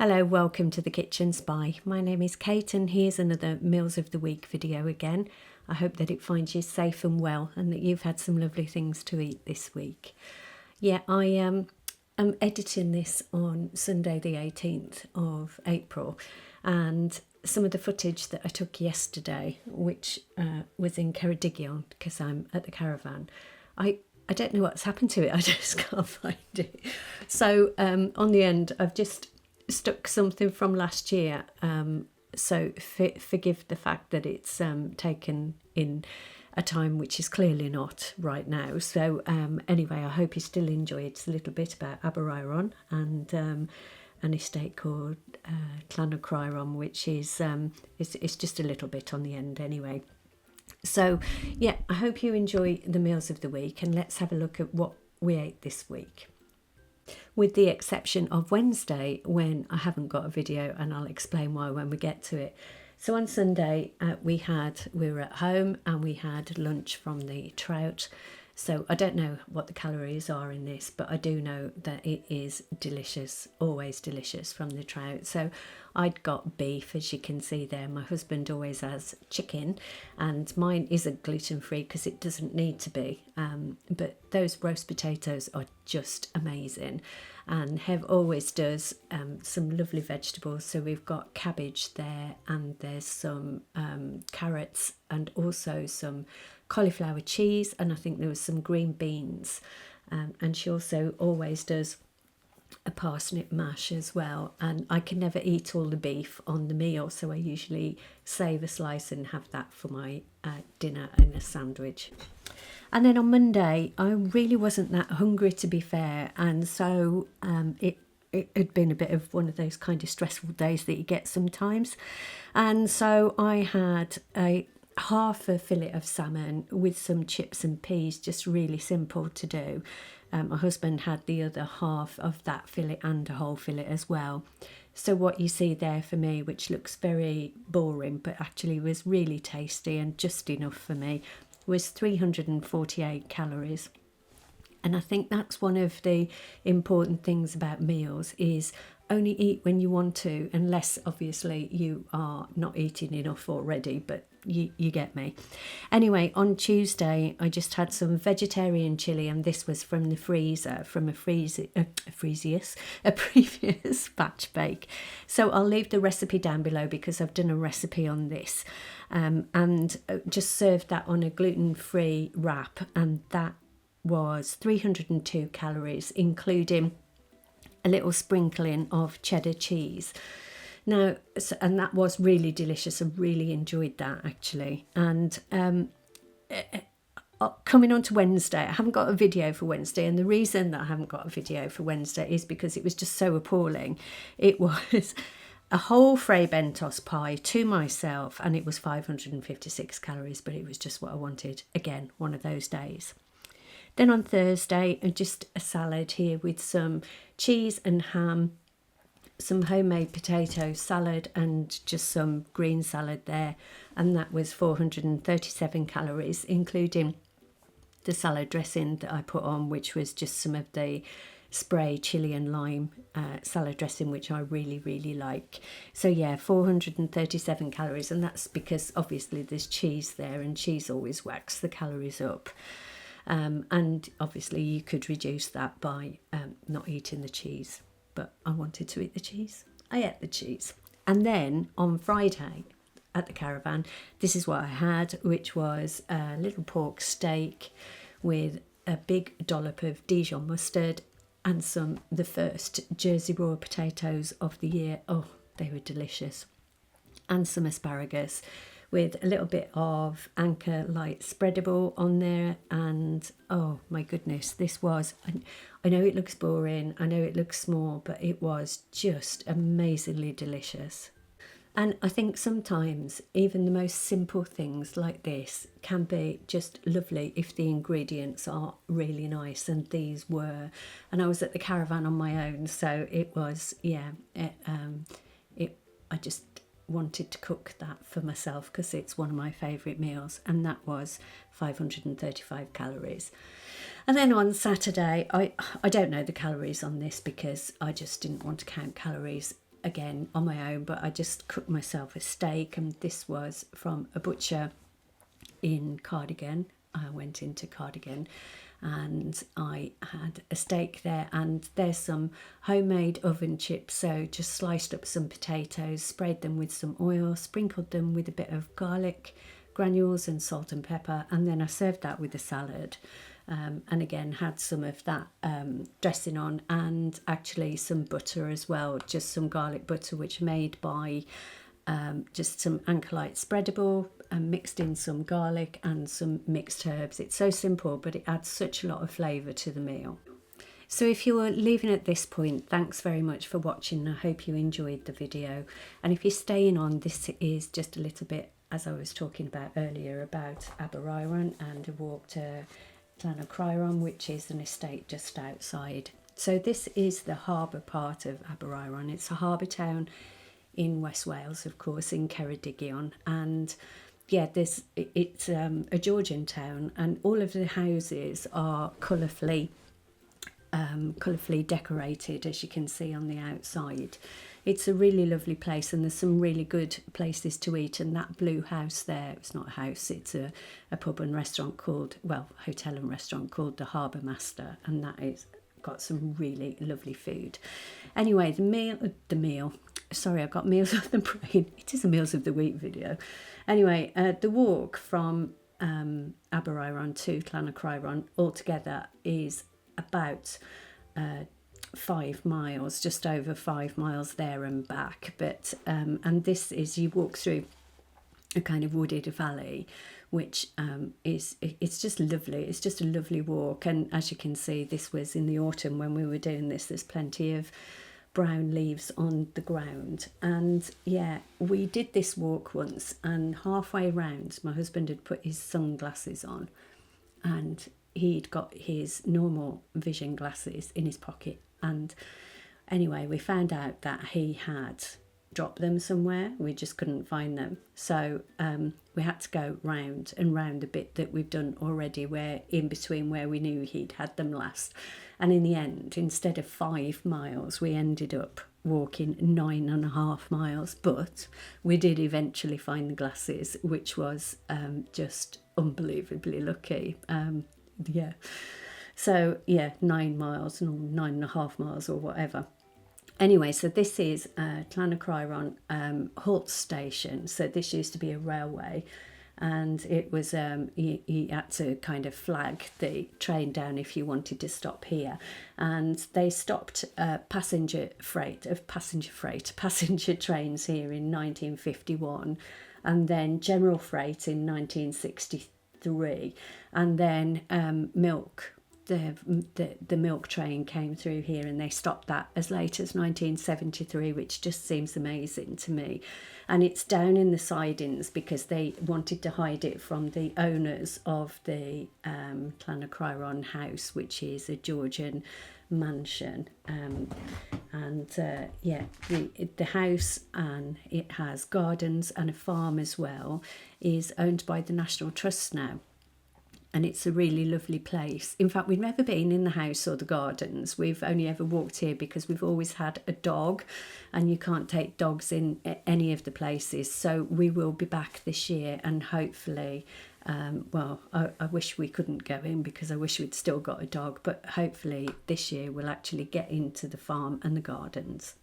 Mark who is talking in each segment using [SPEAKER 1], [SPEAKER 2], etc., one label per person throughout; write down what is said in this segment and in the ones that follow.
[SPEAKER 1] Hello, welcome to the Kitchen Spy. My name is Kate and here's another Meals of the Week video again. I hope that it finds you safe and well and that you've had some lovely things to eat this week. Yeah, I am editing this on Sunday the 18th of April, and some of the footage that I took yesterday, which was in Ceredigion because I'm at the caravan, I don't know what's happened to it. I just can't find it. So on the end, I've just stuck something from last year, so forgive the fact that it's taken in a time which is clearly not right now. So anyway, I hope you still enjoy it. It's a little bit about Aberaeron and an estate called Clanacryron, which is it's just a little bit on the end anyway. So yeah, I hope you enjoy the meals of the week, and let's have a look at what we ate this week, with the exception of Wednesday when I haven't got a video, and I'll explain why when we get to it. So on Sunday we were at home and we had lunch from the trout. So I don't know what the calories are in this, but I do know that it is delicious, always delicious from the trout. So I'd got beef, as you can see there. My husband always has chicken, and mine isn't gluten-free because it doesn't need to be. But those roast potatoes are just amazing. And Hev always does some lovely vegetables. So we've got cabbage there, and there's some carrots and also some cauliflower cheese, and I think there was some green beans, and she also always does a parsnip mash as well. And I can never eat all the beef on the meal, so I usually save a slice and have that for my dinner in a sandwich. And then on Monday I really wasn't that hungry, to be fair, and so it had been a bit of one of those kind of stressful days that you get sometimes, and so I had half a fillet of salmon with some chips and peas, just really simple to do. My husband had the other half of that fillet and a whole fillet as well. So what you see there for me, which looks very boring but actually was really tasty and just enough for me, was 348 calories. And I think that's one of the important things about meals, is only eat when you want to, unless obviously you are not eating enough already, but you get me. Anyway, on Tuesday I just had some vegetarian chili, and this was from the freezer, from a previous batch bake. So I'll leave the recipe down below because I've done a recipe on this, and just served that on a gluten-free wrap, and that was 302 calories, including a little sprinkling of cheddar cheese. Now, and that was really delicious. I really enjoyed that actually. And coming on to Wednesday, I haven't got a video for Wednesday, and the reason that I haven't got a video for Wednesday is because it was just so appalling. It was a whole Fray Bentos pie to myself, and it was 556 calories, but it was just what I wanted. Again, one of those days. Then on Thursday, just a salad here with some cheese and ham, some homemade potato salad, and just some green salad there, and that was 437 calories, including the salad dressing that I put on, which was just some of the spray chili and lime salad dressing, which I really like. So yeah, 437 calories, and that's because obviously there's cheese there, and cheese always whacks the calories up. And obviously you could reduce that by not eating the cheese, but I wanted to eat the cheese. I ate the cheese. And then on Friday at the caravan, this is what I had, which was a little pork steak with a big dollop of Dijon mustard and the first Jersey raw potatoes of the year. Oh, they were delicious. And some asparagus with a little bit of Anchor Light Spreadable on there. And oh my goodness, this was, I know it looks boring, I know it looks small, but it was just amazingly delicious. And I think sometimes even the most simple things like this can be just lovely if the ingredients are really nice, and these were. And I was at the caravan on my own, so it was, yeah, I just wanted to cook that for myself because it's one of my favourite meals, and that was 535 calories. And then on Saturday, I don't know the calories on this because I just didn't want to count calories. again on my own, but I just cooked myself a steak, and this was from a butcher in Cardigan. I went into Cardigan and I had a steak there, and there's some homemade oven chips. So just sliced up some potatoes, sprayed them with some oil, sprinkled them with a bit of garlic granules and salt and pepper, and then I served that with a salad. And again had some of that dressing on, and actually some butter as well, just some garlic butter which made by just some Anchorite spreadable, and mixed in some garlic and some mixed herbs. It's so simple, but it adds such a lot of flavour to the meal. So if you're leaving at this point, thanks very much for watching. I hope you enjoyed the video, and if you're staying on, this is just a little bit, as I was talking about earlier, about Aberyron and a walk to Clanacryron, which is an estate just outside. So this is the harbour part of Aberyron. It's a harbour town in West Wales, of course, in Ceredigion, and yeah, it's a Georgian town, and all of the houses are colourfully decorated, as you can see on the outside. It's a really lovely place, and there's some really good places to eat. And that blue house there, it's not a house, it's a pub and restaurant called, well, hotel and restaurant called the Harbour Master, and that is got some really lovely food. Anyway, the meal, sorry, I've got meals of the brain. It is a Meals of the Week video. Anyway, the walk from Aberyron to Clanacryron altogether is about 5 miles, just over 5 miles there and back. But and this is, you walk through a kind of wooded valley, which it's just lovely. It's just a lovely walk, and as you can see, this was in the autumn when we were doing this. There's plenty of brown leaves on the ground, and yeah, we did this walk once, and halfway round my husband had put his sunglasses on, and he'd got his normal vision glasses in his pocket, and anyway, we found out that he had dropped them somewhere. We just couldn't find them, so we had to go round and round the bit that we've done already, where in between where we knew he'd had them last. And in the end, instead of 5 miles, we ended up walking 9.5 miles, but we did eventually find the glasses, which was just unbelievably lucky. Yeah, so yeah, 9 miles, or 9.5 miles or whatever. Anyway, so this is Clanacryron Halt Station. So this used to be a railway, and it was you had to kind of flag the train down if you wanted to stop here, and they stopped passenger trains here in 1951, and then general freight in 1963, and then milk. The milk train came through here, and they stopped that as late as 1973, which just seems amazing to me. And it's down in the sidings because they wanted to hide it from the owners of the Clanacryron house, which is a Georgian mansion. Yeah, the house, and it has gardens and a farm as well, is owned by the National Trust now. And it's a really lovely place. In fact, we've never been in the house or the gardens. We've only ever walked here because we've always had a dog, and you can't take dogs in any of the places. So we will be back this year, and hopefully, I wish we couldn't go in because I wish we'd still got a dog, but hopefully this year we'll actually get into the farm and the gardens.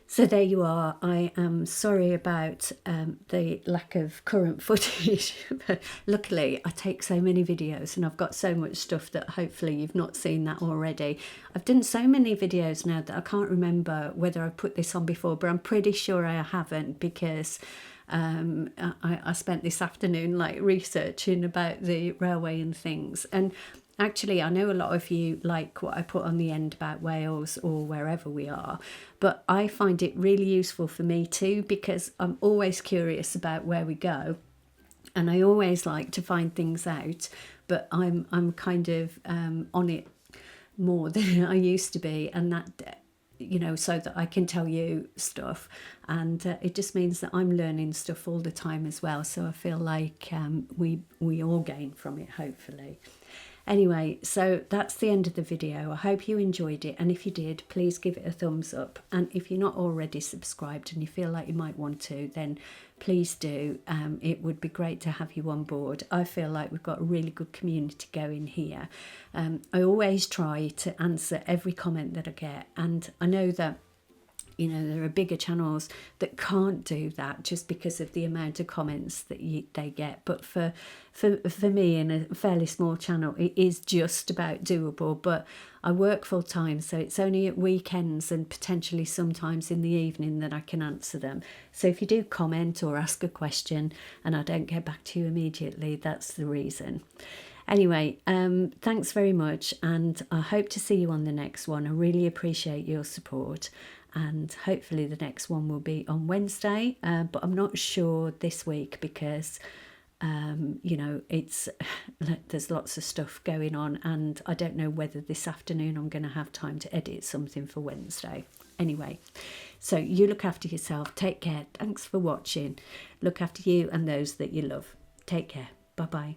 [SPEAKER 1] So there you are. I am sorry about the lack of current footage, but luckily I take so many videos and I've got so much stuff that hopefully you've not seen that already. I've done so many videos now that I can't remember whether I put this on before, but I'm pretty sure I haven't, because I spent this afternoon like researching about the railway and things. And actually, I know a lot of you like what I put on the end about Wales or wherever we are, but I find it really useful for me too, because I'm always curious about where we go, and I always like to find things out, but I'm kind of on it more than I used to be, and that, you know, so that I can tell you stuff, and it just means that I'm learning stuff all the time as well, so I feel like we all gain from it, hopefully. Anyway, so that's the end of the video. I hope you enjoyed it, and if you did, please give it a thumbs up. And if you're not already subscribed and you feel like you might want to, then please do. It would be great to have you on board. I feel like we've got a really good community going here. I always try to answer every comment that I get, and I know that there are bigger channels that can't do that just because of the amount of comments that they get. But for me, in a fairly small channel, it is just about doable. But I work full time, so it's only at weekends and potentially sometimes in the evening that I can answer them. So if you do comment or ask a question and I don't get back to you immediately, that's the reason. Anyway, thanks very much, and I hope to see you on the next one. I really appreciate your support, and hopefully the next one will be on Wednesday, but I'm not sure this week because it's there's lots of stuff going on, and I don't know whether this afternoon I'm going to have time to edit something for Wednesday. Anyway, so you look after yourself, take care, thanks for watching, look after you and those that you love, take care, bye bye.